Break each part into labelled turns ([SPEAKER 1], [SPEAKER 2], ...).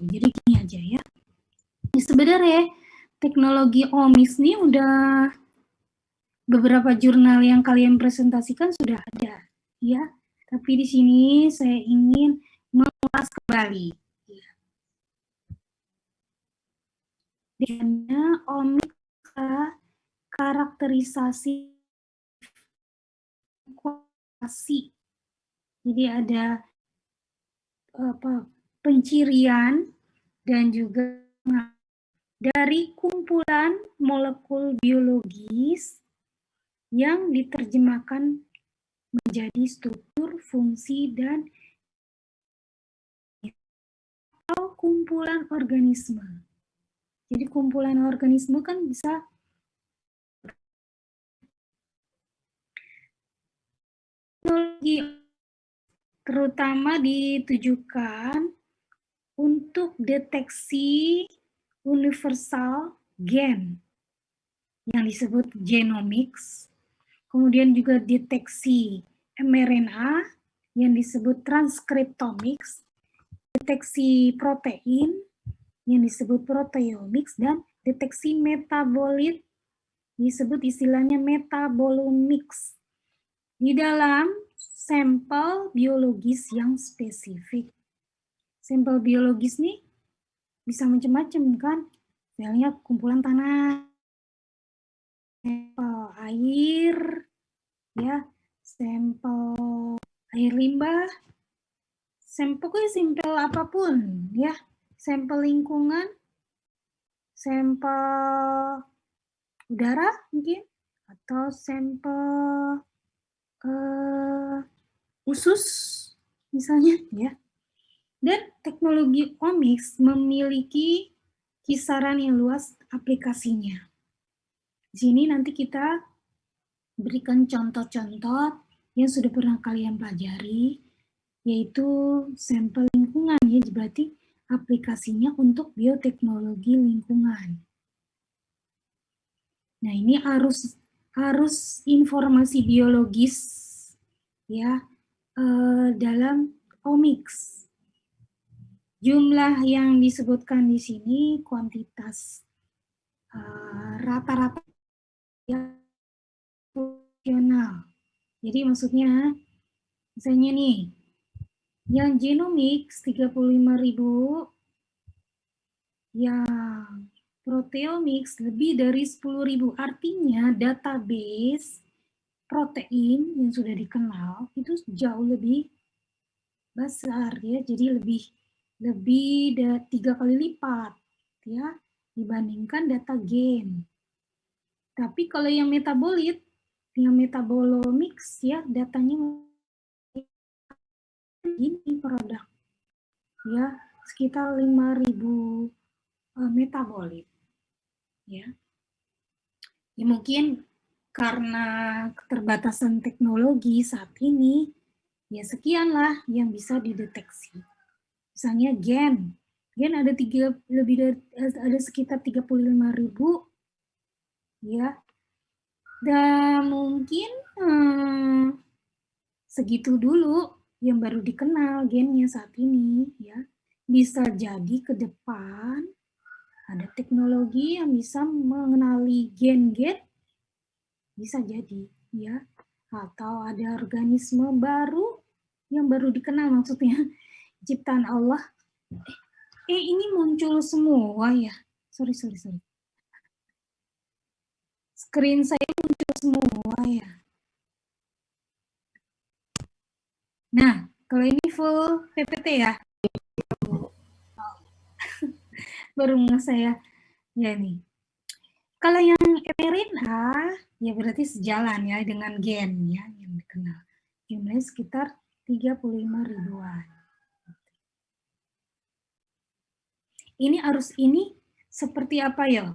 [SPEAKER 1] Jadi gini aja ya. Sebenarnya teknologi omics ini udah beberapa jurnal yang kalian presentasikan sudah ada, ya. Tapi di sini saya ingin mengulas kembali. Di mana omics karakterisasi kualifikasi. Jadi ada pencirian dan juga dari kumpulan molekul biologis yang diterjemahkan menjadi struktur, fungsi, dan atau kumpulan organisme. Jadi kumpulan organisme kan bisa teknologi terutama ditujukan untuk deteksi universal gen yang disebut genomics, kemudian juga deteksi mRNA yang disebut transkriptomics, deteksi protein yang disebut proteomics, dan deteksi metabolit disebut istilahnya metabolomics di dalam sampel biologis yang spesifik. Sampel biologis nih bisa macam-macam kan, misalnya kumpulan tanah, sampel air, ya, sampel air limbah, sampel apapun, ya, sampel lingkungan, sampel udara mungkin, atau sampel usus misalnya, ya. Dan teknologi omics memiliki kisaran yang luas aplikasinya. Di sini nanti kita berikan contoh-contoh yang sudah pernah kalian pelajari, yaitu sampel lingkungan, ya, berarti aplikasinya untuk bioteknologi lingkungan. Nah, ini arus informasi biologis, ya, dalam omics. Jumlah yang disebutkan di sini kuantitas rata-rata nasional. Jadi maksudnya, misalnya nih, yang genomics 35.000, yang proteomics lebih dari 10.000. Artinya database protein yang sudah dikenal itu jauh lebih besar, ya. Jadi lebih 3 kali lipat, ya, dibandingkan data gen. Tapi kalau yang metabolit, yang metabolomics, ya, datanya ini produk, ya, sekitar 5.000 metabolit, ya. Ya mungkin karena keterbatasan teknologi saat ini, ya sekianlah yang bisa dideteksi. Misalnya gen ada ada sekitar 35.000, ya. Dan mungkin segitu dulu yang baru dikenal gennya saat ini, ya. Bisa jadi ke depan ada teknologi yang bisa mengenali gen-gen, bisa jadi, ya. Atau ada organisme baru yang baru dikenal, maksudnya ciptaan Allah. Ini muncul semua, ya. Sorry. Screen saya muncul semua, ya. Nah, kalau ini full PPT, ya. Baru saya, ya nih. Kalau yang mRNA, ya berarti sejalan, ya, dengan gen, ya, yang dikenal. Jumlahnya sekitar 35.000-an. Ini arus ini seperti apa, ya?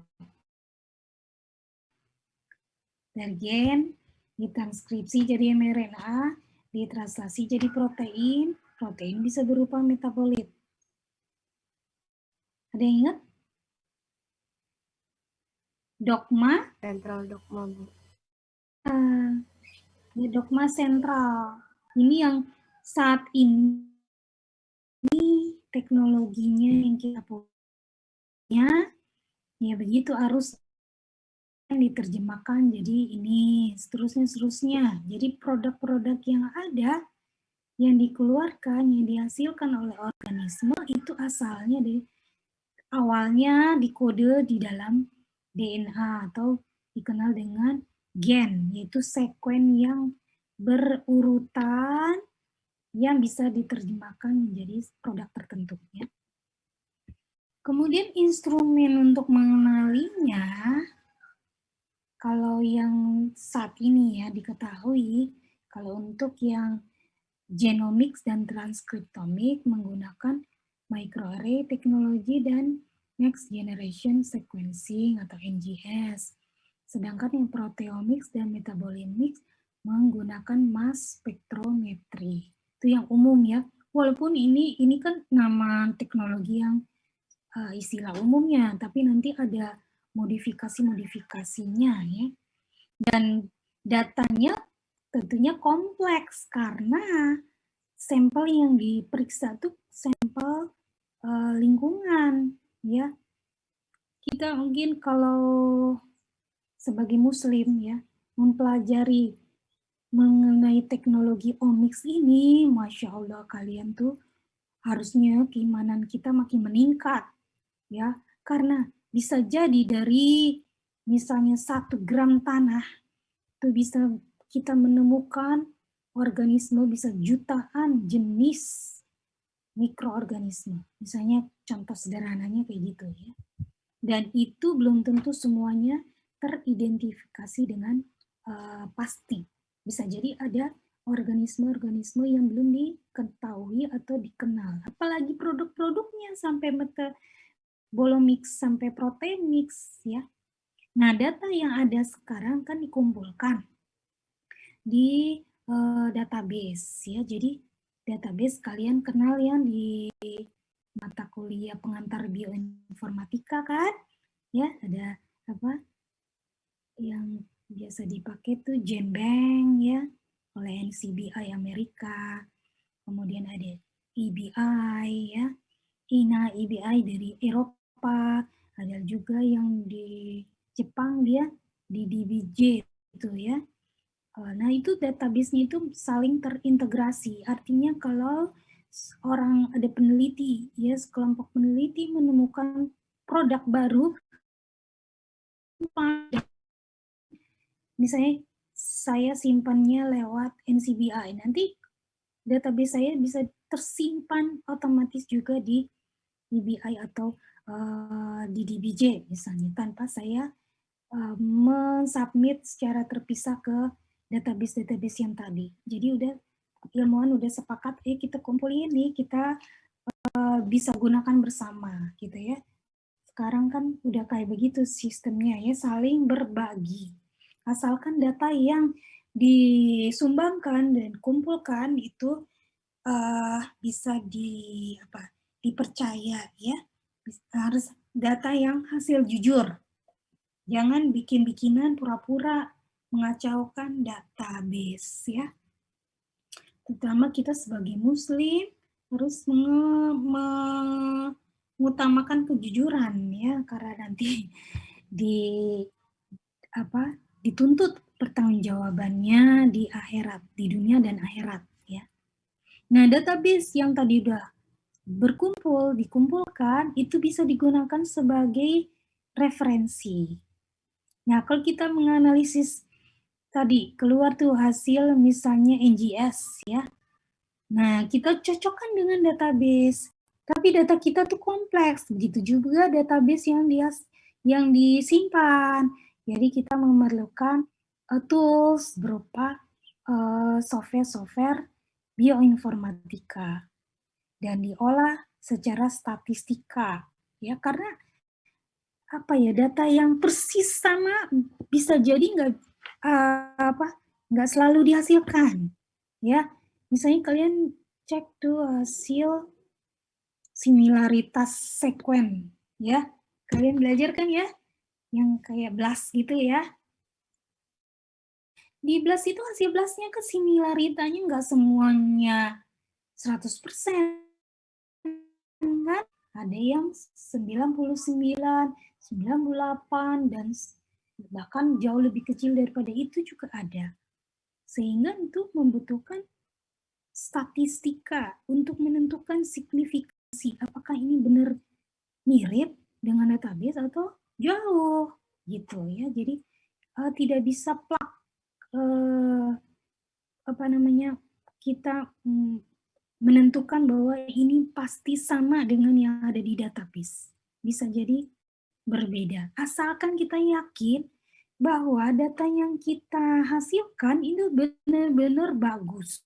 [SPEAKER 1] Dari gen, ditranskripsi jadi mRNA, ditranslasi jadi protein, protein bisa berupa metabolit. Ada yang ingat? Dogma?
[SPEAKER 2] Sentral dogma, Bu.
[SPEAKER 1] Ya, dogma sentral. Ini yang saat ini teknologinya yang kita punya, ya begitu harus diterjemahkan jadi ini, seterusnya. Jadi produk-produk yang ada, yang dikeluarkan, yang dihasilkan oleh organisme itu asalnya awalnya dikode di dalam DNA atau dikenal dengan gen, yaitu sekuen yang berurutan yang bisa diterjemahkan menjadi produk tertentu. Ya. Kemudian instrumen untuk mengenalinya, kalau yang saat ini ya diketahui, kalau untuk yang genomics dan transkriptomik menggunakan microarray teknologi dan next generation sequencing atau NGS. Sedangkan yang proteomics dan metabolomics menggunakan mass spectrometry. Itu yang umum ya. Walaupun ini kan nama teknologi yang istilah umumnya, tapi nanti ada modifikasi-modifikasinya ya. Dan datanya tentunya kompleks karena sampel yang diperiksa itu sampel lingkungan ya. Kita mungkin kalau sebagai muslim ya mempelajari mengenai teknologi omics ini, Masya Allah kalian tuh harusnya keimanan kita makin meningkat ya, karena bisa jadi dari misalnya 1 gram tanah itu bisa kita menemukan organisme bisa jutaan jenis mikroorganisme. Misalnya contoh sederhananya kayak gitu ya. Dan itu belum tentu semuanya teridentifikasi dengan pasti. Bisa jadi ada organisme-organisme yang belum diketahui atau dikenal. Apalagi produk-produknya sampai metabolomics sampai proteomics ya. Nah, data yang ada sekarang kan dikumpulkan di database ya. Jadi database kalian kenal yang di mata kuliah pengantar bioinformatika kan? Ya, ada apa? Yang biasa dipakai tuh GenBank ya oleh NCBI Amerika. Kemudian ada EBI ya. INA EBI dari Eropa. Ada juga yang di Jepang dia di DBJ itu ya. Nah, itu database-nya itu saling terintegrasi. Artinya kalau orang ada peneliti, ya sekelompok peneliti menemukan produk baru, misalnya saya simpannya lewat NCBI, nanti database saya bisa tersimpan otomatis juga di EBI atau di DBJ misalnya, tanpa saya mensubmit secara terpisah ke database-database yang tadi. Jadi udah ilmuwan udah sepakat, kita kumpulin nih, kita bisa gunakan bersama gitu ya. Sekarang kan udah kayak begitu sistemnya ya, saling berbagi. Asalkan data yang disumbangkan dan kumpulkan itu bisa dipercaya ya. Harus data yang hasil jujur. Jangan bikin-bikinan pura-pura mengacaukan database ya. Terutama kita sebagai muslim harus mengutamakan kejujuran ya, karena nanti dituntut pertanggungjawabannya di akhirat, di dunia dan akhirat ya. Nah, database yang tadi udah dikumpulkan itu bisa digunakan sebagai referensi. Nah, kalau kita menganalisis tadi keluar tuh hasil misalnya NGS ya. Nah, kita cocokkan dengan database. Tapi data kita tuh kompleks. Begitu juga database yang disimpan. Jadi kita memerlukan tools berupa software-software bioinformatika dan diolah secara statistika. Ya, karena data yang persis sama bisa jadi nggak selalu dihasilkan ya. Misalnya kalian cek tuh hasil similaritas sekuen ya, kalian belajar kan ya yang kayak BLAST gitu ya. Di BLAST itu hasil BLAST-nya ke similaritanya nggak semuanya 100%. kan? Ada yang 99, 98, dan bahkan jauh lebih kecil daripada itu juga ada. Sehingga itu membutuhkan statistika untuk menentukan signifikansi apakah ini benar mirip dengan database atau jauh gitu ya. Jadi tidak bisa plak kita menentukan bahwa ini pasti sama dengan yang ada di database. Bisa jadi berbeda. Asalkan kita yakin bahwa data yang kita hasilkan itu benar-benar bagus.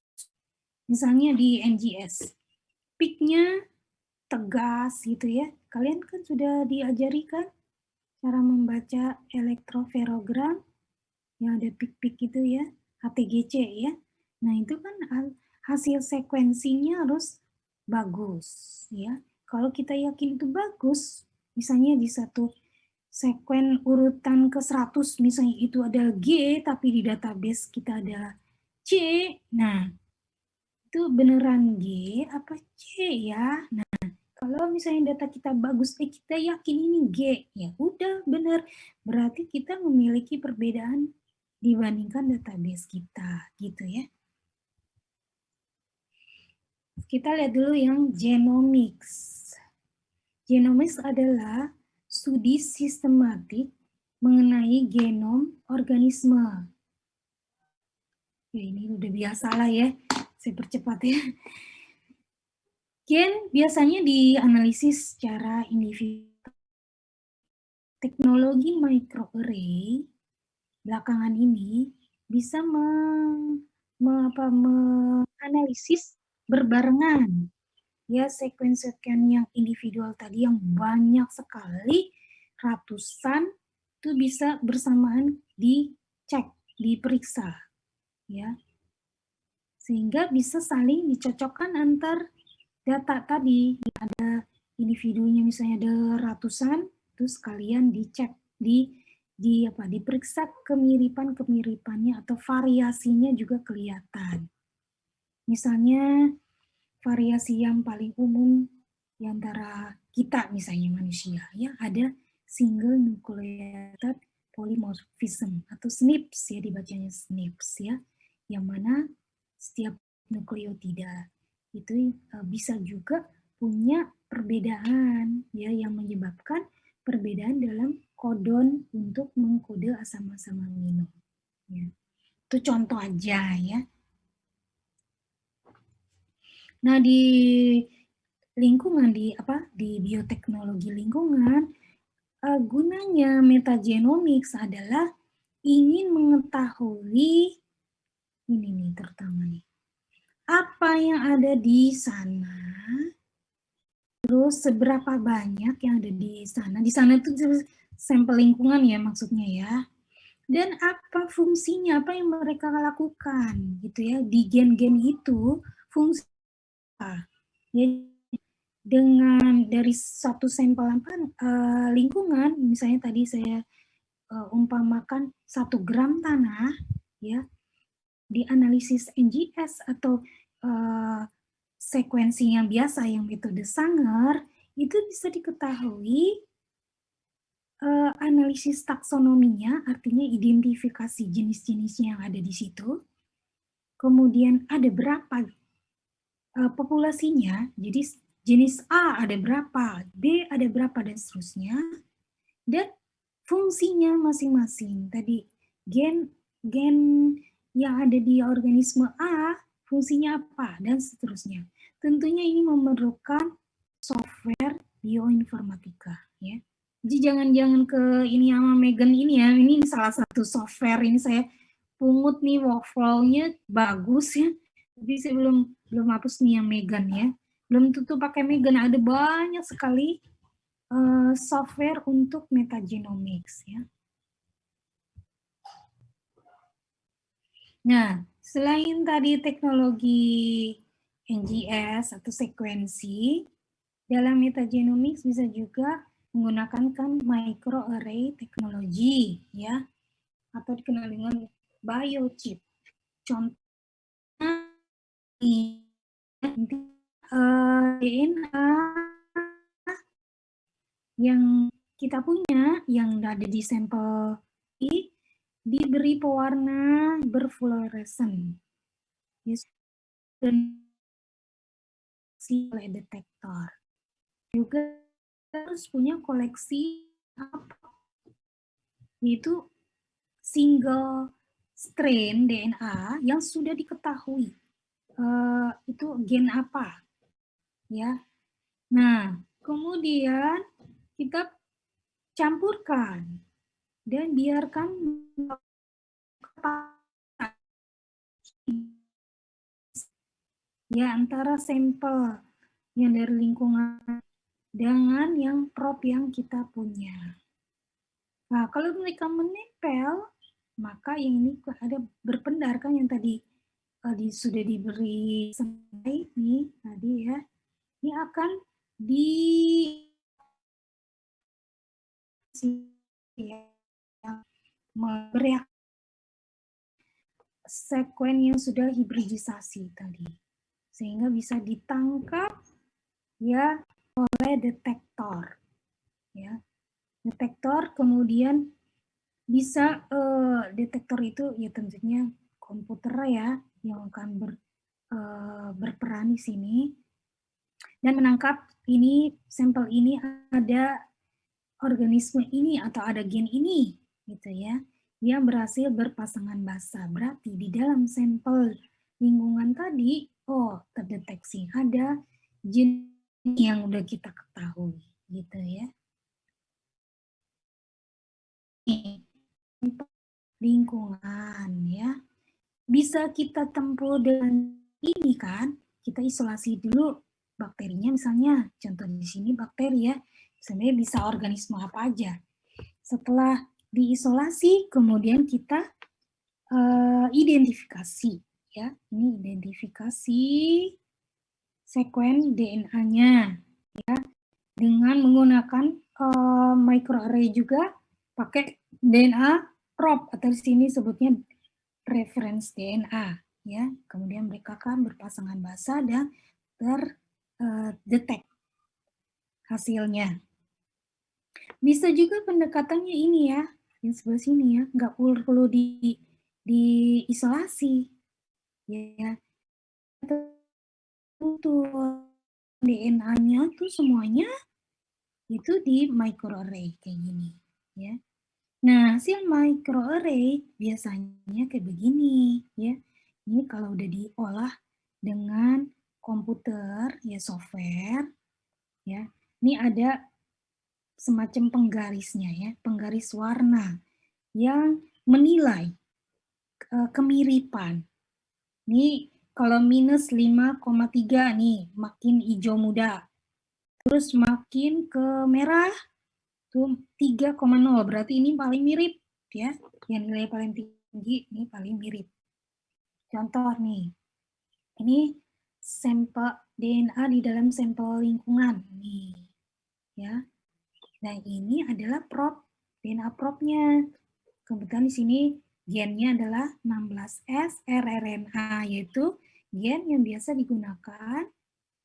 [SPEAKER 1] Misalnya di NGS, peak-nya tegas gitu ya. Kalian kan sudah diajari kan cara membaca elektroferogram yang ada peak-peak itu ya, HTGC ya. Nah, itu kan hasil sekuensinya harus bagus ya. Kalau kita yakin itu bagus, misalnya di satu sekuen urutan ke 100 misalnya itu ada G tapi di database kita ada C. Nah, itu beneran G apa C ya? Nah, kalau misalnya data kita bagus, kita yakin ini G, ya udah bener. Berarti kita memiliki perbedaan dibandingkan database kita, gitu ya. Kita lihat dulu yang genomics. Genomics adalah studi sistematik mengenai genom organisme. Ya, ini udah biasa lah ya, saya percepat ya. Gen biasanya dianalisis secara individu. Teknologi microarray belakangan ini bisa menganalisis berbarengan ya sekuen-sekuen yang individual tadi yang banyak sekali ratusan itu bisa bersamaan dicek, diperiksa ya. Sehingga bisa saling dicocokkan antar data tadi. Ada individunya misalnya ada ratusan, terus kalian dicek diperiksa kemiripannya atau variasinya juga kelihatan. Misalnya variasi yang paling umum di antara kita misalnya manusia ya ada single nucleotide polymorphism atau SNPs ya, dibacanya SNPs ya, yang mana setiap nukleotida itu bisa juga punya perbedaan ya yang menyebabkan perbedaan dalam kodon untuk mengkode asam-asam amino ya. Itu contoh aja ya. Nah, di lingkungan di bioteknologi lingkungan gunanya metagenomics adalah ingin mengetahui ini nih terutama nih apa yang ada di sana, terus seberapa banyak yang ada di sana. Di sana itu sampel lingkungan ya maksudnya ya. Dan apa fungsinya, apa yang mereka lakukan gitu ya di gen-gen itu, fungsi apa. Ya, dengan dari satu sampel lingkungan, misalnya tadi saya umpamakan 1 gram tanah ya, dianalisis NGS atau sekuensi yang biasa yang metode Sanger itu bisa diketahui analisis taksonominya, artinya identifikasi jenis-jenisnya yang ada di situ. Kemudian ada berapa populasinya, jadi jenis A ada berapa, B ada berapa, dan seterusnya. Dan fungsinya masing-masing. Tadi gen yang ada di organisme A, fungsinya apa, dan seterusnya. Tentunya ini memerlukan software bioinformatika. Ya. Jadi jangan ke ini sama Megan ini ya, ini salah satu software, ini saya pungut nih workflow-nya bagus ya. Tapi saya belum hapus nih yang Megan ya. Belum tentu pakai Megan, ada banyak sekali software untuk metagenomics ya. Nah, selain tadi teknologi NGS atau sekuensi, dalam metagenomics bisa juga menggunakan microarray teknologi ya, atau dikenal dengan biochip. Contohnya DNA yang kita punya, yang ada di sampel ini, diberi pewarna berfluoresen. Yes. Dan oleh detektor. Juga harus punya koleksi yaitu single strain DNA yang sudah diketahui itu gen apa, ya. Nah, kemudian kita campurkan dan biarkan ya antara sampel yang dari lingkungan dengan yang prop yang kita punya. Nah, kalau mereka menempel, maka yang ini ada berpendar kan yang tadi sudah diberi selai nih tadi ya, ini akan di bereaksi sekuen yang sudah hibridisasi tadi, sehingga bisa ditangkap ya oleh detektor, ya. Detektor kemudian bisa detektor itu ya tentunya komputer ya yang akan berperan di sini dan menangkap ini sampel ini ada organisme ini atau ada gen ini gitu ya yang berhasil berpasangan basa. Berarti di dalam sampel lingkungan tadi terdeteksi ada gen yang udah kita ketahui gitu ya. Lingkungan ya bisa kita tempuh dengan ini kan, kita isolasi dulu bakterinya misalnya, contoh di sini bakteri ya, sebenarnya bisa organisme apa aja. Setelah diisolasi kemudian kita identifikasi ya, ini identifikasi sekuen DNA ya dengan menggunakan microarray juga pakai DNA probe atau di sini sebutnya reference DNA ya. Kemudian mereka akan berpasangan basa dan terdetek hasilnya. Bisa juga pendekatannya ini ya, yang sebelah sini ya, nggak perlu diisolasi ya. Untuk DNA-nya tuh semuanya itu di microarray kayak gini ya. Nah, hasil microarray biasanya kayak begini ya. Ini kalau udah diolah dengan komputer ya software ya. Ini ada semacam penggarisnya ya, penggaris warna yang menilai kemiripan. Ini kalau minus 5,3 nih makin hijau muda. Terus makin ke merah tuh 3,0 berarti ini paling mirip ya. Yang nilai paling tinggi ini paling mirip. Contoh nih. Ini sampel DNA di dalam sampel lingkungan nih. Ya. Nah, ini adalah prop DNA propnya. Kebetulan di sini gennya adalah 16S rRNA, yaitu gen yang biasa digunakan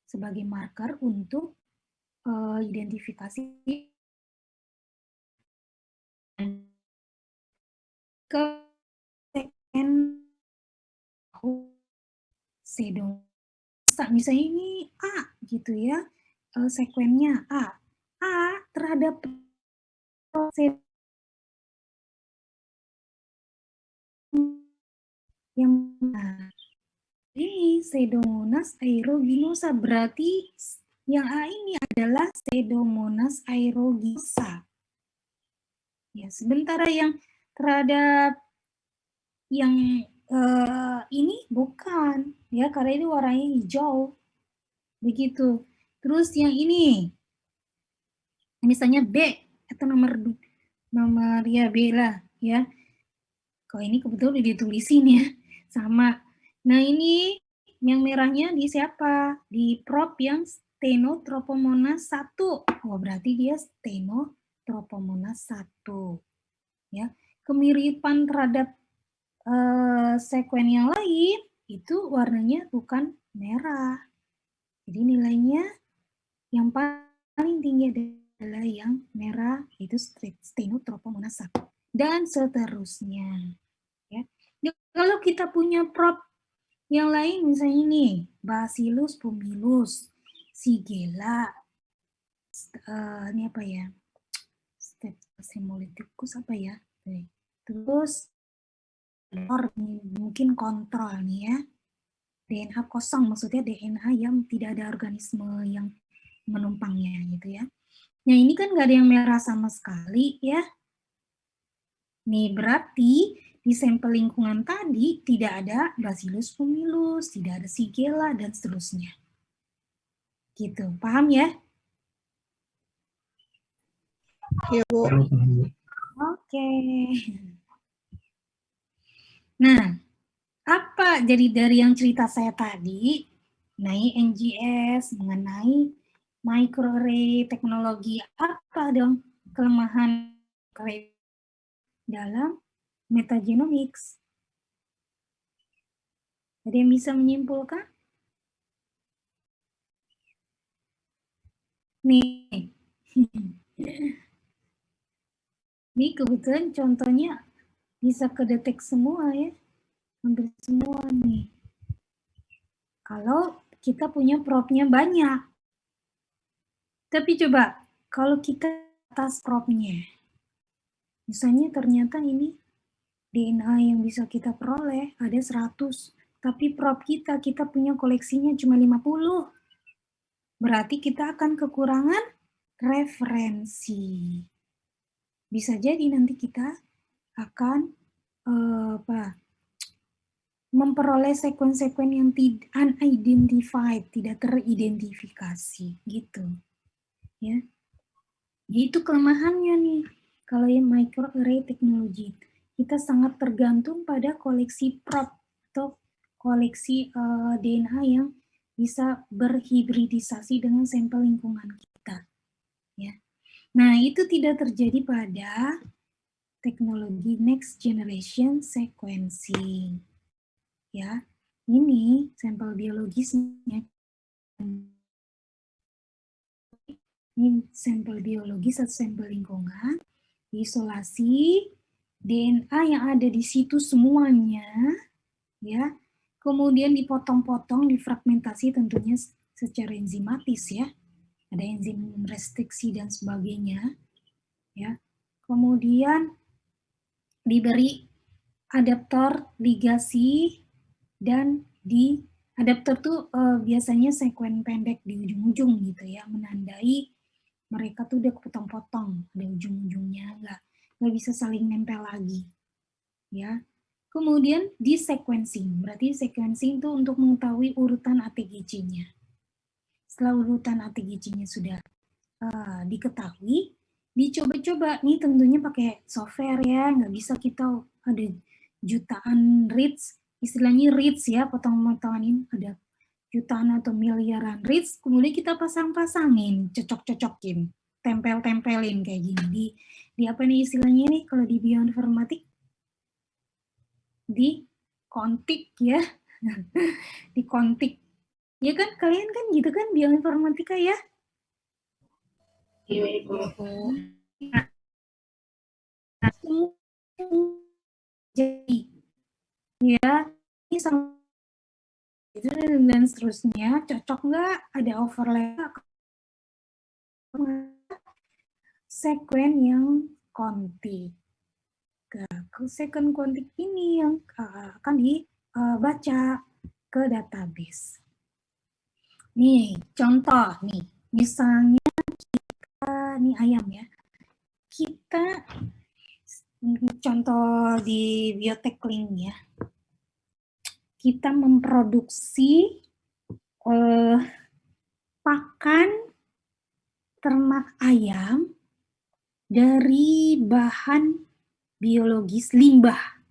[SPEAKER 1] sebagai marker untuk identifikasi ke sedong. Misalnya ini A gitu ya, sekuennya A terhadap yang ini Pseudomonas aeruginosa, berarti yang A ini adalah Pseudomonas aeruginosa. Ya, sementara yang terhadap yang ini bukan ya, karena ini warnanya hijau. Begitu. Terus yang ini misalnya B atau nomor ya B lah ya. Kalau ini kebetulan udah ditulisin ya, sama. Nah ini yang merahnya di siapa? Di prop yang Stenotropomonas 1. Oh berarti dia Stenotropomonas 1. Ya, kemiripan terhadap sekuen yang lain itu warnanya bukan merah. Jadi nilainya yang paling tinggi adalah adalah yang merah, itu Stenotrophomonas saccharum. Dan seterusnya. Ya. Kalau kita punya prop yang lain, misalnya nih, Bacillus pumilus, Shigella, ini apa ya? Streptococcus apa ya? Terus mungkin kontrol nih ya. DNA kosong, maksudnya DNA yang tidak ada organisme yang menumpangnya gitu ya. Nah ini kan nggak ada yang merah sama sekali ya. Nih berarti di sampel lingkungan tadi tidak ada Bacillus pumilus, tidak ada Shigella dan seterusnya. Gitu, paham ya?
[SPEAKER 2] Iya, Bu.
[SPEAKER 1] Oke. Nah, apa jadi dari yang cerita saya tadi, mengenai NGS, mengenai microarray teknologi, apa dong kelemahan dalam metagenomics? Ada yang bisa menyimpulkan? Nih, ini kebetulan contohnya bisa kedetek semua ya, hampir semua nih. Kalau kita punya propnya banyak. Tapi coba, kalau kita atas propnya, misalnya ternyata ini DNA yang bisa kita peroleh ada 100, tapi prop kita punya koleksinya cuma 50. Berarti kita akan kekurangan referensi. Bisa jadi nanti kita akan memperoleh sekuen-sekuen yang unidentified, tidak teridentifikasi gitu. Ya. Itu kelemahannya nih. Kalau yang microarray technology, kita sangat tergantung pada koleksi prop atau koleksi DNA yang bisa berhibridisasi dengan sampel lingkungan kita. Ya. Nah, itu tidak terjadi pada teknologi next generation sequencing. Ya, ini sampel biologisnya. Ini sampel biologis atau sampel lingkungan, diisolasi, DNA yang ada di situ semuanya, ya, kemudian dipotong-potong, difragmentasi tentunya secara enzimatis ya, ada enzim restriksi dan sebagainya, ya. Kemudian diberi adaptor ligasi dan di adaptor tuh biasanya sekuen pendek di ujung-ujung gitu ya, menandai mereka tuh udah kepotong-potong, ada ujung-ujungnya, nggak bisa saling nempel lagi, ya. Kemudian di sequencing, berarti sequencing itu untuk mengetahui urutan ATGC-nya. Setelah urutan ATGC-nya sudah diketahui, dicoba-coba nih tentunya pakai software ya, nggak bisa kita ada jutaan reads, istilahnya reads ya, potong-potongan ini ada jutaan atau miliaran reads, kemudian kita pasang-pasangin, cocok-cocokin, tempel-tempelin kayak gini. Di apa nih istilahnya nih kalau di bioinformatik? Di kontik ya. Di kontik. Ya kan kalian kan gitu kan bioinformatika ya?
[SPEAKER 2] Iya, Bu.
[SPEAKER 1] Jadi ya ini sama dan seterusnya cocok nggak, ada overlap sekuen yang kontik. Sekuen kontik ini yang akan dibaca ke database. Nih contoh nih, misalnya kita nih ayam ya, kita contoh di Biotek Link ya, kita memproduksi pakan ternak ayam dari bahan biologis limbah,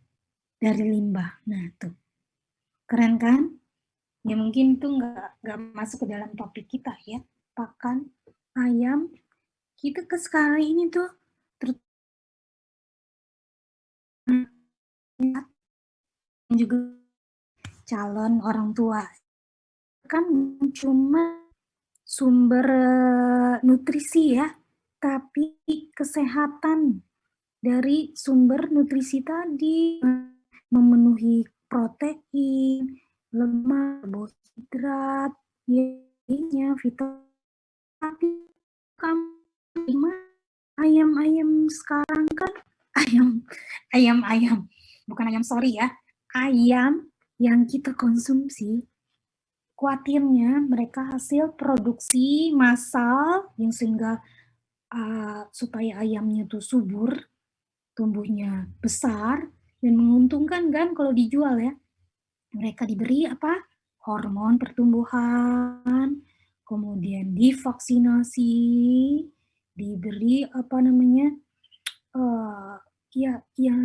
[SPEAKER 1] dari limbah. Nah tuh, keren kan? Ya mungkin itu nggak masuk ke dalam topik kita ya, pakan ayam. Kita ke sekarang ini tuh juga calon orang tua kan cuma sumber nutrisi ya, tapi kesehatan dari sumber nutrisi tadi, memenuhi protein, lemak, karbohidrat, ya, vitamin. Tapi kamu ayam-ayam sekarang kan ayam bukan ayam, sorry ya, ayam yang kita konsumsi, khawatirnya mereka hasil produksi massal yang sehingga supaya ayamnya tuh subur, tumbuhnya besar dan menguntungkan kan kalau dijual ya. Mereka diberi apa? Hormon pertumbuhan, kemudian divaksinasi, diberi apa namanya? Ya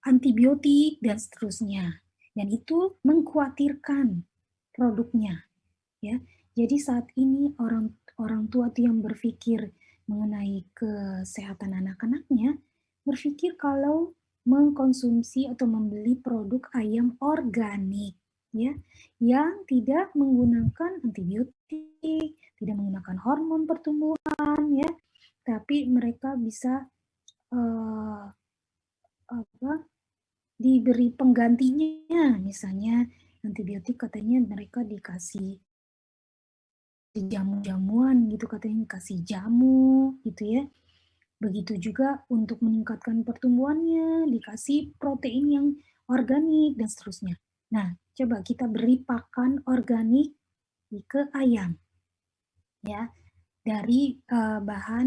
[SPEAKER 1] antibiotik dan seterusnya. Dan itu mengkhawatirkan produknya, ya. Jadi saat ini orang tua tuh yang berpikir mengenai kesehatan anak-anaknya, berpikir kalau mengkonsumsi atau membeli produk ayam organik, ya, yang tidak menggunakan antibiotik, tidak menggunakan hormon pertumbuhan, ya, tapi mereka bisa diberi penggantinya, misalnya antibiotik katanya mereka dikasih jamu-jamuan gitu, katanya kasih jamu gitu ya. Begitu juga untuk meningkatkan pertumbuhannya, dikasih protein yang organik dan seterusnya. Nah, coba kita beri pakan organik ke ayam ya, dari bahan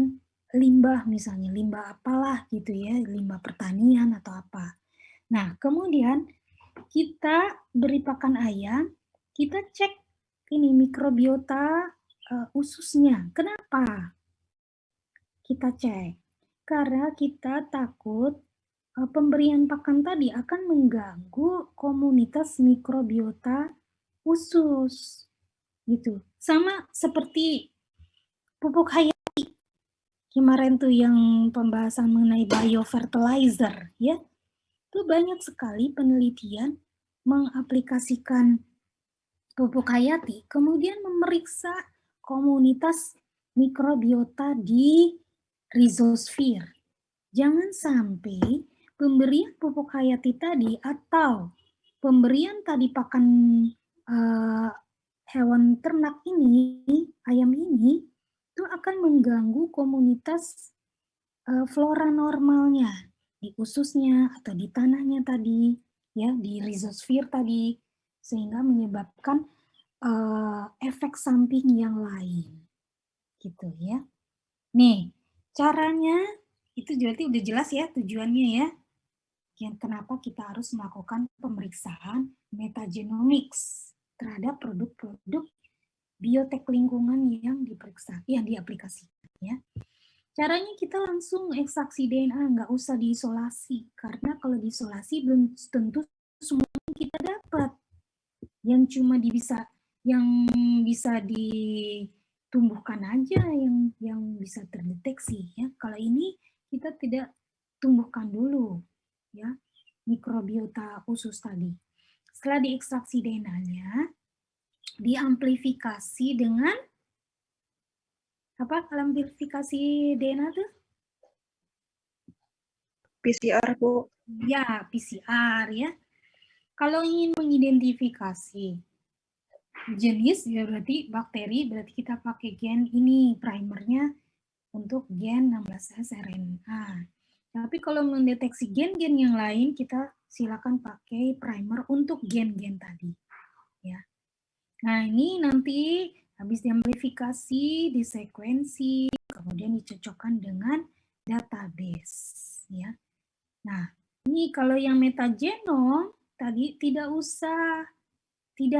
[SPEAKER 1] limbah, misalnya limbah apalah gitu ya, limbah pertanian atau apa. Nah, kemudian kita beri pakan ayam, kita cek ini mikrobiota ususnya. Kenapa? Kita cek. Karena kita takut pemberian pakan tadi akan mengganggu komunitas mikrobiota usus. Gitu. Sama seperti pupuk hayati. Kemarin tuh yang pembahasan mengenai biofertilizer ya. Itu banyak sekali penelitian mengaplikasikan pupuk hayati, kemudian memeriksa komunitas mikrobiota di rhizosfer. Jangan sampai pemberian pupuk hayati tadi atau pemberian tadi pakan hewan ternak ini, ayam ini, itu akan mengganggu komunitas flora normalnya di ususnya atau di tanahnya tadi, ya, di rhizosfer tadi, sehingga menyebabkan efek samping yang lain, gitu ya. Nih, caranya itu berarti udah jelas ya tujuannya ya. Yang kenapa kita harus melakukan pemeriksaan metagenomics terhadap produk-produk biotek lingkungan yang diperiksa, yang diaplikasikan ya. Caranya kita langsung ekstraksi DNA, nggak usah diisolasi. Karena kalau diisolasi belum tentu semua kita dapat. Yang cuma bisa ditumbuhkan aja yang bisa terdeteksi ya. Kalau ini kita tidak tumbuhkan dulu ya mikrobiota usus tadi. Setelah diekstraksi DNA-nya, diamplifikasi dengan apa? Amplifikasi DNA tuh?
[SPEAKER 2] PCR, Bu.
[SPEAKER 1] Ya, PCR ya. Kalau ingin mengidentifikasi jenis ya berarti bakteri, berarti kita pakai gen ini primernya untuk gen 16S RNA. Tapi kalau mendeteksi gen-gen yang lain kita silakan pakai primer untuk gen-gen tadi ya. Nah, ini nanti habis diamplifikasi, disekuensi, kemudian dicocokkan dengan database ya. Nah, ini kalau yang metagenom tadi tidak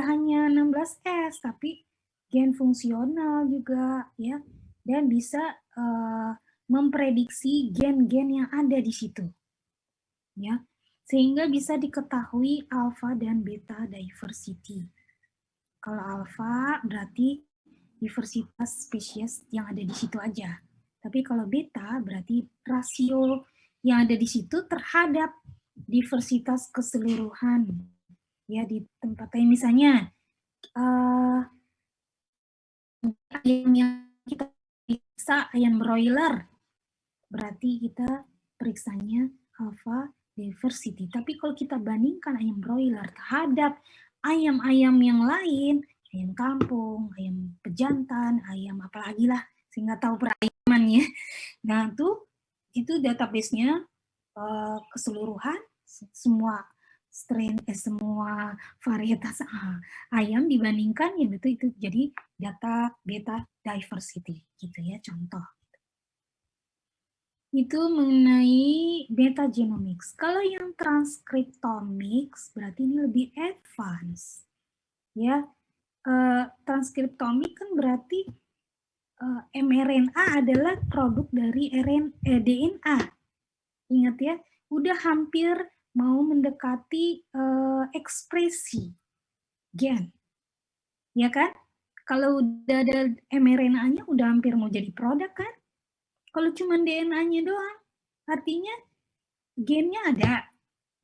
[SPEAKER 1] hanya 16S tapi gen fungsional juga ya, dan bisa memprediksi gen-gen yang ada di situ ya, sehingga bisa diketahui alpha dan beta diversity. Kalau alpha berarti diversitas spesies yang ada di situ aja. Tapi kalau beta berarti rasio yang ada di situ terhadap diversitas keseluruhan. Ya, di tempat lain misalnya ayam yang kita bisa ayam broiler berarti kita periksanya alpha diversity. Tapi kalau kita bandingkan ayam broiler terhadap ayam-ayam yang lain, ayam kampung, ayam pejantan, ayam apalagi lah, saya nggak tahu perayaman ya. Nah itu database-nya keseluruhan semua strain semua varietas ayam dibandingkan yang itu jadi data beta diversity gitu ya, contoh. Itu mengenai beta genomics. Kalau yang transcriptomics berarti ini lebih advance. Ya, transkriptomik kan berarti mRNA adalah produk dari DNA. Ingat ya, udah hampir mau mendekati ekspresi gen. Ya kan? Kalau udah ada mRNA-nya udah hampir mau jadi produk kan? Kalau cuma DNA-nya doang, artinya gennya ada,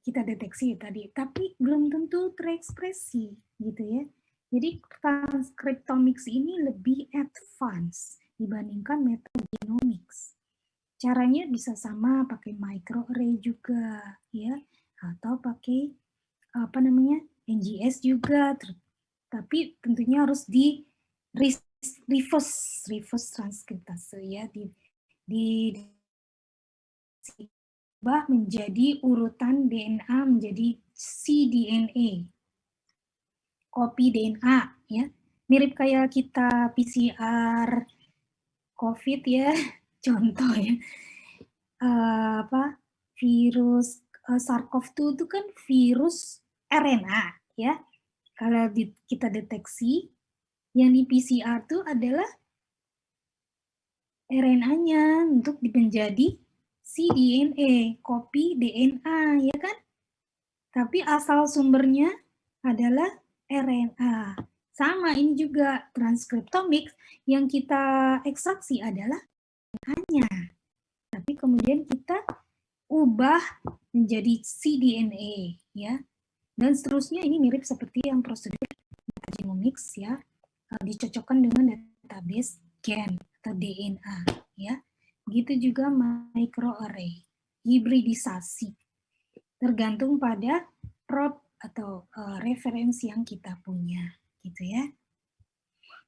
[SPEAKER 1] kita deteksi tadi, tapi belum tentu terekspresi gitu ya. Jadi transcriptomics ini lebih advance dibandingkan metagenomics. Caranya bisa sama, pakai microarray juga ya, atau pakai apa namanya NGS juga, tapi tentunya harus di reverse transkriptase ya, di menjadi urutan DNA menjadi cDNA, kopi DNA ya, mirip kayak kita PCR COVID ya, contoh ya, virus SARS-CoV-2 itu kan virus RNA ya. Kalau kita deteksi yang di PCR itu adalah RNA-nya untuk menjadi cDNA, kopi DNA ya kan? Tapi asal sumbernya adalah RNA. Sama ini juga transkriptomics yang kita ekstraksi adalah RNA-nya. Tapi kemudian kita ubah menjadi cDNA ya. Dan seterusnya ini mirip seperti yang prosedur metagenomics ya, dicocokkan dengan database gen atau DNA ya. Begitu juga microarray, hibridisasi. Tergantung pada prop atau referensi yang kita punya gitu ya.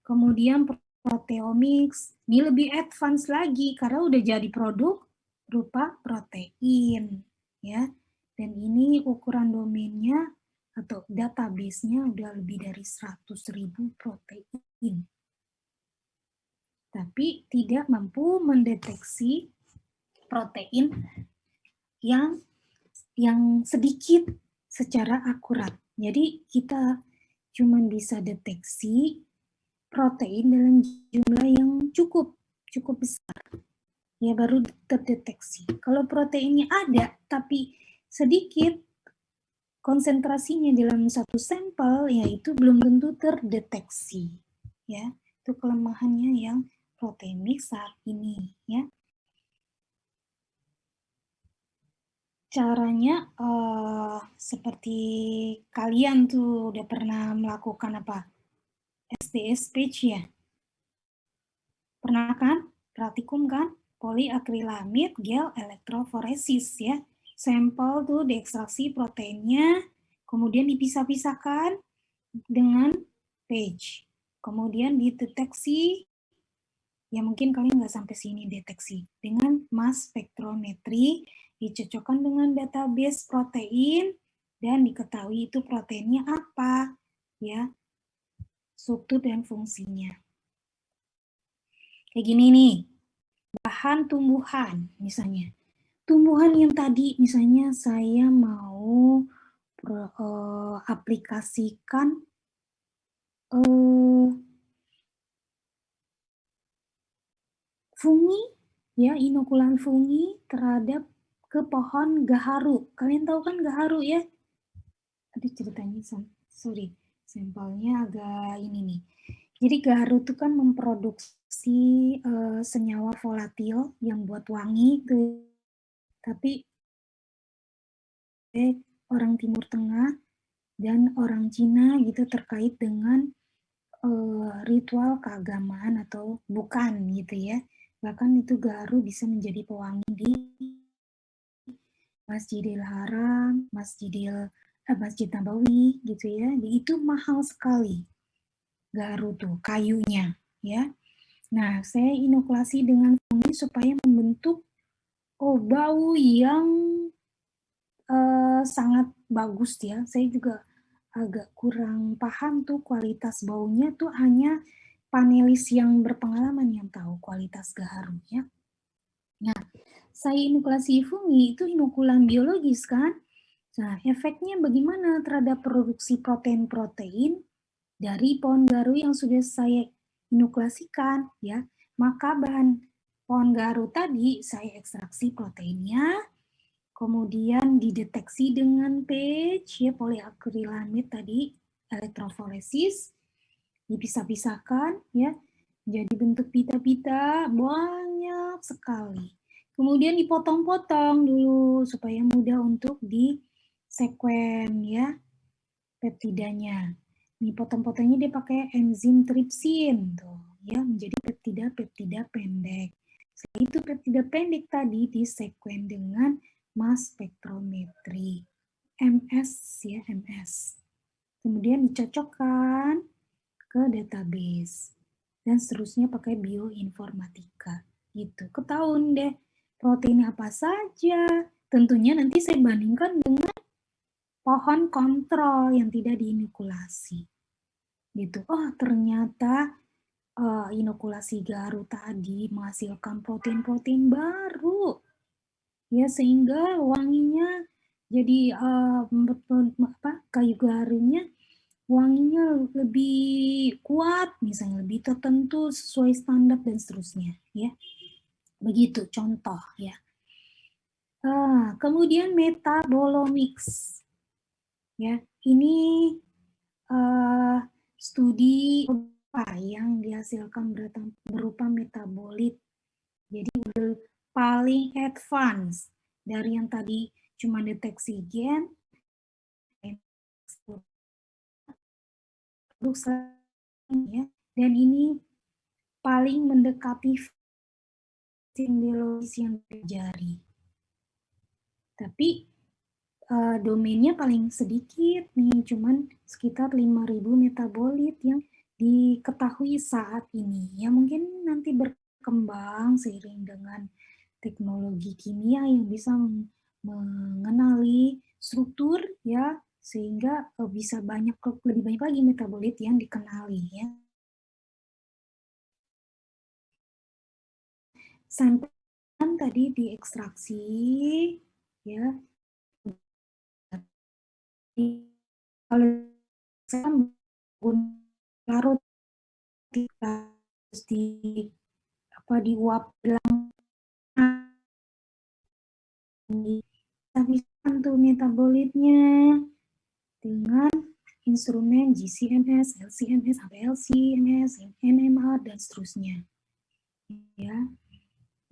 [SPEAKER 1] Kemudian proteomics, ini lebih advance lagi karena udah jadi produk berupa protein ya. Dan ini ukuran domainnya atau database-nya udah lebih dari 100.000 protein. Tapi tidak mampu mendeteksi protein yang sedikit secara akurat. Jadi kita cuma bisa deteksi protein dalam jumlah yang cukup besar. Ya baru terdeteksi. Kalau proteinnya ada tapi sedikit konsentrasinya dalam satu sampel, ya itu belum tentu terdeteksi. Ya, itu kelemahannya yang proteomik saat ini. Ya, caranya seperti kalian tuh udah pernah melakukan apa? SDS page ya? Pernah kan? Praktikum kan? Poliakrilamid gel elektroforesis ya. Sampel tuh diekstraksi proteinnya, kemudian dipisah-pisahkan dengan page. Kemudian dideteksi, ya mungkin kalian nggak sampai sini deteksi. Dengan mass spektrometri, dicocokkan dengan database protein, dan diketahui itu proteinnya apa, ya, struktur dan fungsinya. Kayak gini nih, bahan tumbuhan misalnya. Tumbuhan yang tadi misalnya saya mau aplikasikan fungi ya, inokulan fungi terhadap ke pohon gaharu. Kalian tahu kan gaharu ya? Tadi ceritanya sorry, sampelnya agak ini nih. Jadi gaharu itu kan memproduksi senyawa volatil yang buat wangi tuh. Tapi orang Timur Tengah dan orang Cina gitu terkait dengan ritual keagamaan atau bukan gitu ya. Bahkan itu garu bisa menjadi pewangi di Masjidil Haram, Masjid Nabawi gitu ya. Itu mahal sekali garu tuh kayunya ya. Nah, saya inokulasi dengan fungi supaya membentuk bau yang sangat bagus ya. Saya juga agak kurang paham tuh kualitas baunya tuh, hanya panelis yang berpengalaman yang tahu kualitas gaharu ya. Nah, saya inokulasi fungi itu inokulan biologis kan. Nah, efeknya bagaimana terhadap produksi protein-protein dari pohon garu yang sudah saya inokulasikan ya. Maka bahan pohon garu tadi saya ekstraksi proteinnya, kemudian dideteksi dengan pH ya, poliakrilamid tadi, elektroforesis, dipisah-pisahkan ya, jadi bentuk pita-pita banyak sekali. Kemudian dipotong-potong dulu supaya mudah untuk di sekuen ya peptidanya. Ini potong-potongnya dia pakai enzim tripsin tuh ya, menjadi peptida pendek. Setelah itu peptida pendek tadi disekuen dengan mass spektrometri MS ya, MS. Kemudian dicocokkan ke database dan seterusnya pakai bioinformatika gitu. Ketahuan deh protein apa saja. Tentunya nanti saya bandingkan dengan pohon kontrol yang tidak diinokulasi. Gitu. Oh, ternyata inokulasi garu tadi menghasilkan protein-protein baru. Ya, sehingga wanginya jadi kayu garunya wanginya lebih kuat, misalnya lebih tertentu sesuai standar dan seterusnya, ya. Begitu contoh ya. Kemudian metabolomics. Ya, ini studi apa yang dihasilkan berupa metabolit. Jadi udah paling advance dari yang tadi cuma deteksi gen, ya, dan ini paling mendekati biologis yang terjadi. Tapi domainnya paling sedikit nih, cuman sekitar 5.000 metabolit yang diketahui saat ini. Ya mungkin nanti berkembang seiring dengan teknologi kimia yang bisa mengenali struktur ya, sehingga bisa lebih banyak lagi metabolit yang dikenali ya. Sampel tadi diekstraksi ya. Kalau saya larut diuap dalam bisa tuh metabolitnya dengan instrumen GCMS, LCMS, LCMS, NMR dan seterusnya. Ya.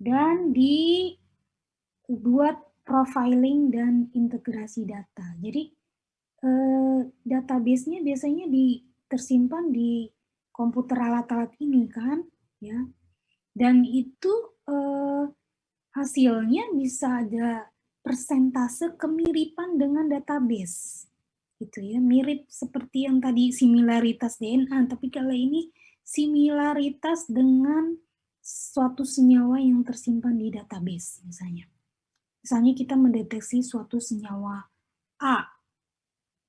[SPEAKER 1] Dan dibuat profiling dan integrasi data. Jadi database-nya biasanya tersimpan di komputer alat-alat ini kan, ya. Dan itu hasilnya bisa ada persentase kemiripan dengan database. Gitu ya, mirip seperti yang tadi similaritas DNA, tapi kalau ini similaritas dengan suatu senyawa yang tersimpan di database misalnya. Misalnya kita mendeteksi suatu senyawa A,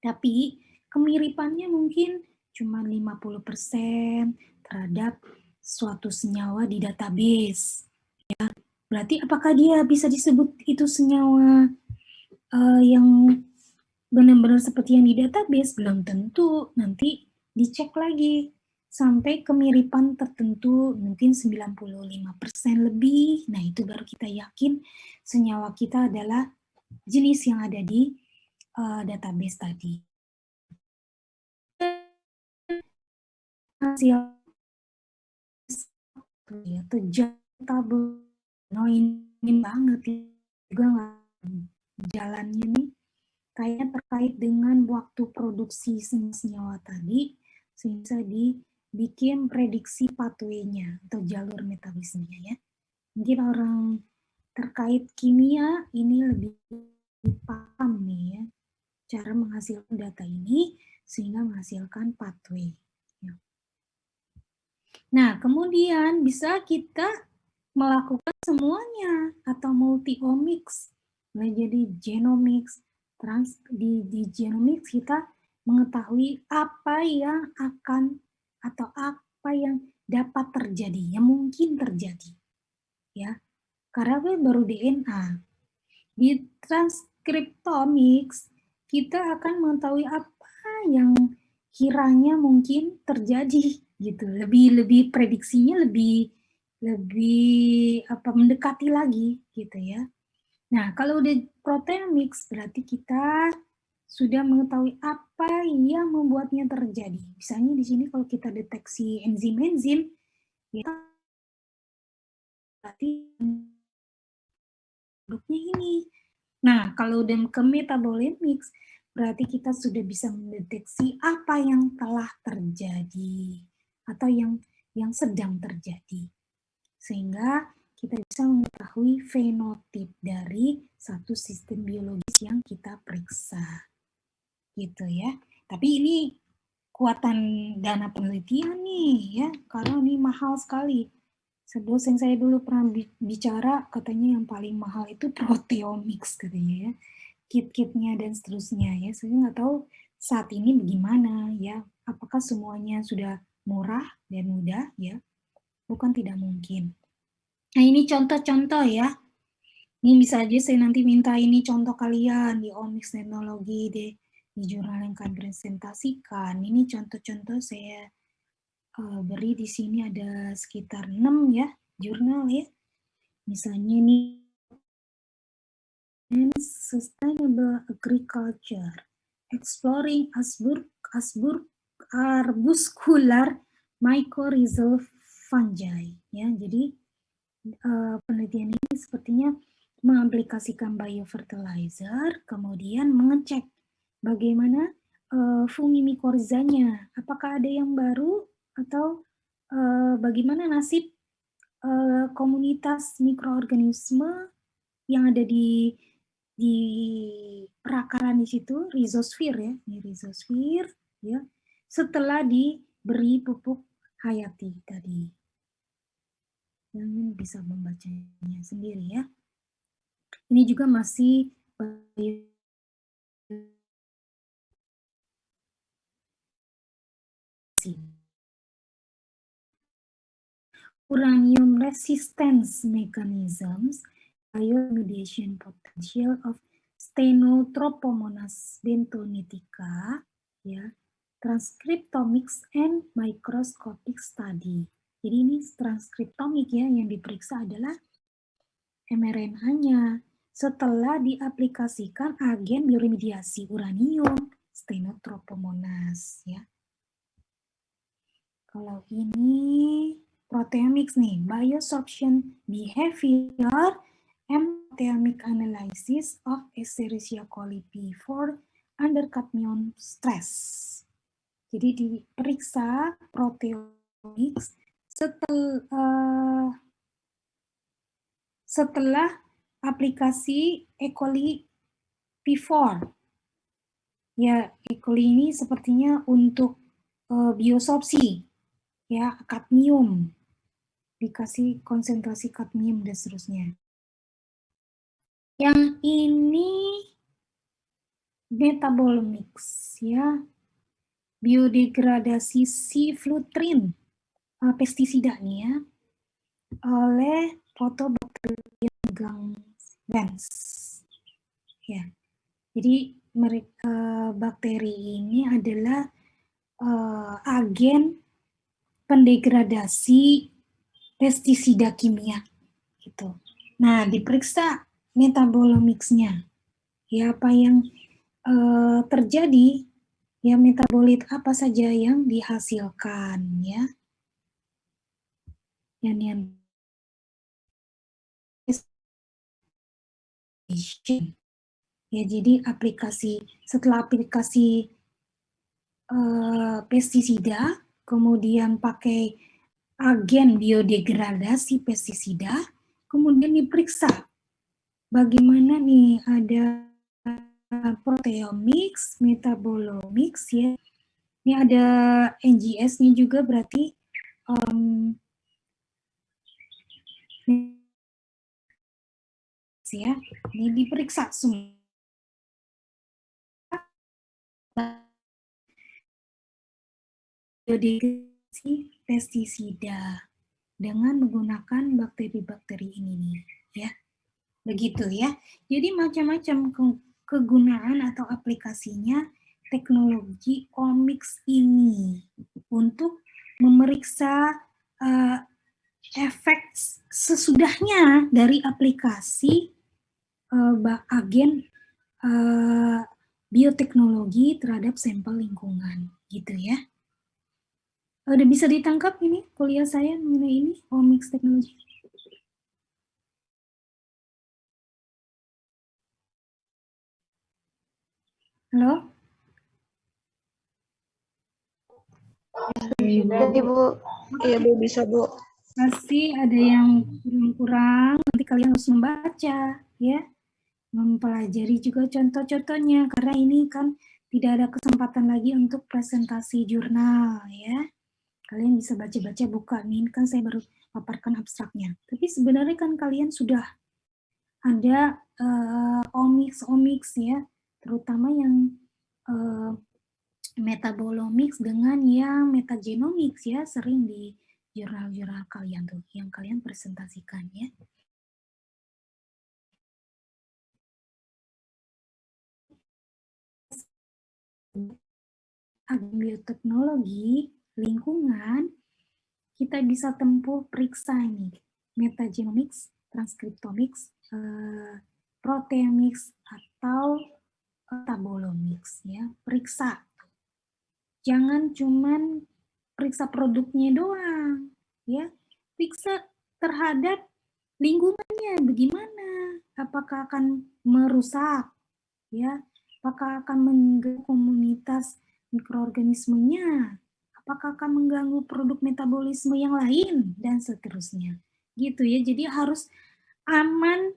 [SPEAKER 1] tapi kemiripannya mungkin cuma 50% terhadap suatu senyawa di database. Ya. Berarti apakah dia bisa disebut itu senyawa yang benar-benar seperti yang di database? Belum tentu. Nanti dicek lagi sampai kemiripan tertentu mungkin 95% lebih. Nah, itu baru kita yakin senyawa kita adalah jenis yang ada di database tadi. Hasil ya tabel ini banget juga jalannya nih kayaknya terkait dengan waktu produksi senyawa tadi, sehingga dibikin prediksi pathway-nya atau jalur metabolismenya ya. Mungkin orang terkait kimia ini lebih paham nih ya, cara menghasilkan data ini sehingga menghasilkan pathway. Ya. Nah, kemudian bisa kita melakukan semuanya atau multi-omics. Nah, jadi genomics, di genomics kita mengetahui apa yang akan atau apa yang dapat terjadi, yang mungkin terjadi. Ya, karena baru DNA. Di transkriptomics kita akan mengetahui apa yang kiranya mungkin terjadi gitu. Lebih prediksinya lebih mendekati lagi gitu ya. Nah, kalau udah proteomics berarti kita sudah mengetahui apa yang membuatnya terjadi. Misalnya di sini kalau kita deteksi enzim-enzim, ya berarti produknya ini. Nah, kalau udah ke metabolimics, berarti kita sudah bisa mendeteksi apa yang telah terjadi atau yang sedang terjadi. Sehingga kita bisa mengetahui fenotip dari satu sistem biologis yang kita periksa. Gitu ya. Tapi ini kuatan dana penelitian nih ya, karena ini mahal sekali. Dosen saya dulu pernah bicara, katanya yang paling mahal itu proteomics katanya ya, kit-kitnya dan seterusnya ya. Saya nggak tahu saat ini bagaimana ya, apakah semuanya sudah murah dan mudah ya, bukan tidak mungkin. Nah ini contoh-contoh ya, ini bisa aja saya nanti minta ini contoh kalian di omics teknologi di jurnal yang kalian presentasikan. Ini contoh-contoh saya beri di sini ada sekitar 6 ya jurnal ya. Misalnya ini Sustainable Agriculture, Exploring Arbuscular Mycorrhizal Fungi. Ya, jadi penelitian ini sepertinya mengaplikasikan biofertilizer, kemudian mengecek bagaimana fungi mikorizanya, apakah ada yang baru atau bagaimana nasib komunitas mikroorganisme yang ada di perakaran di situ, rhizosfer ya, ini rhizosfer ya, setelah diberi pupuk hayati tadi. Dan bisa membacanya sendiri ya. Ini juga masih uranium resistance mechanisms, bioremediation potential of Stenotrophomonas bentonica, ya, transcriptomics and microscopic study. Jadi ini transkriptomik ya, yang diperiksa adalah mRNA-nya setelah diaplikasikan agen bioremediasi uranium Stenotrophomonas ya. Kalau ini proteomics nih, biosorption behavior and proteomic analysis of Escherichia coli P4 under cadmium stress. Jadi diperiksa proteomics setelah aplikasi E. coli P4. Ya, E. coli ini sepertinya untuk biosorpsi, ya, kadmium, dikasih konsentrasi kadmium dan seterusnya. Yang ini metabolomics, ya, biodegradasi siflutrin, pestisida nih ya, oleh Photobacterium gans. Ya, jadi bakteri ini adalah agen pendegradasi pestisida kimia gitu. Nah, diperiksa metabolomics-nya. Ya, apa yang terjadi, ya, metabolit apa saja yang dihasilkan ya. Yang ya, jadi setelah aplikasi pestisida, kemudian pakai agen biodegradasi pestisida, kemudian diperiksa bagaimana nih ada proteomics, metabolomics ya. Ini ada NGS-nya juga berarti ya. Ini diperiksa semua. Biodegradasi pestisida dengan menggunakan bakteri-bakteri ini nih ya. Begitu ya. Jadi macam-macam kegunaan atau aplikasinya teknologi omics ini untuk memeriksa efek sesudahnya dari aplikasi agen bioteknologi terhadap sampel lingkungan gitu ya. Udah bisa ditangkap ini kuliah saya mengenai ini omics teknologi. Halo?
[SPEAKER 2] Iya, Bu. Iya, Bu, bisa, Bu.
[SPEAKER 1] Pasti ada yang kurang, nanti kalian harus membaca, ya. Mempelajari juga contoh-contohnya, karena ini kan tidak ada kesempatan lagi untuk presentasi jurnal, ya. Kalian bisa baca-baca buka, nih kan saya baru paparkan abstraknya. Tapi sebenarnya kan kalian sudah ada omics ya, terutama yang metabolomics dengan yang metagenomics ya, sering di jurnal-jurnal kalian tuh, yang kalian presentasikan ya. Bioteknologi lingkungan, kita bisa tempuh periksa ini, metagenomics, transkriptomics, proteomics, atau metabolomics ya, periksa. Jangan cuman periksa produknya doang, ya. Periksa terhadap lingkungannya bagaimana, apakah akan merusak, ya, apakah akan mengganggu komunitas mikroorganismenya, apakah akan mengganggu produk metabolisme yang lain, dan seterusnya. Gitu ya, jadi harus aman,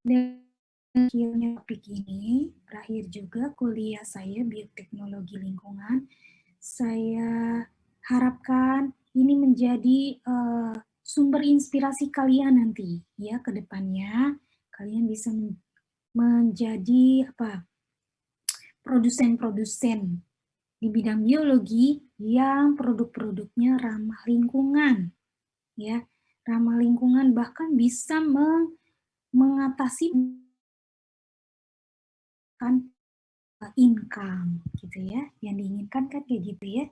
[SPEAKER 1] dan akhirnya topik ini berakhir juga kuliah saya bioteknologi lingkungan. Saya harapkan ini menjadi sumber inspirasi kalian nanti ya ke depannya. Kalian bisa menjadi produsen-produsen di bidang biologi yang produk-produknya ramah lingkungan ya, ramah lingkungan, bahkan bisa mengatasi kan income gitu ya, yang diinginkan kan kayak gitu ya.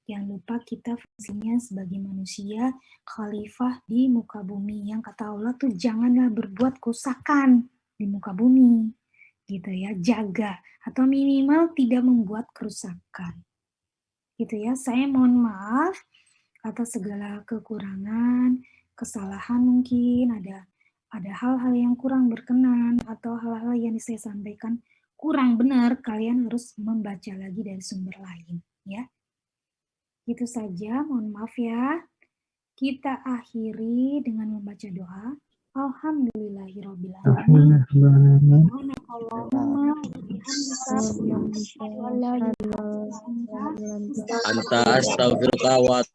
[SPEAKER 1] Jangan lupa kita fungsinya sebagai manusia khalifah di muka bumi, yang kata Allah tuh janganlah berbuat kerusakan di muka bumi gitu ya, jaga atau minimal tidak membuat kerusakan gitu ya. Saya mohon maaf atas segala kekurangan, kesalahan, mungkin ada hal-hal yang kurang berkenan atau hal-hal yang saya sampaikan kurang benar, kalian harus membaca lagi dari sumber lain ya. Itu saja, mohon maaf ya. Kita akhiri dengan membaca doa. Alhamdulillahirobbilalamin.
[SPEAKER 3] Anta astaghfiruka wa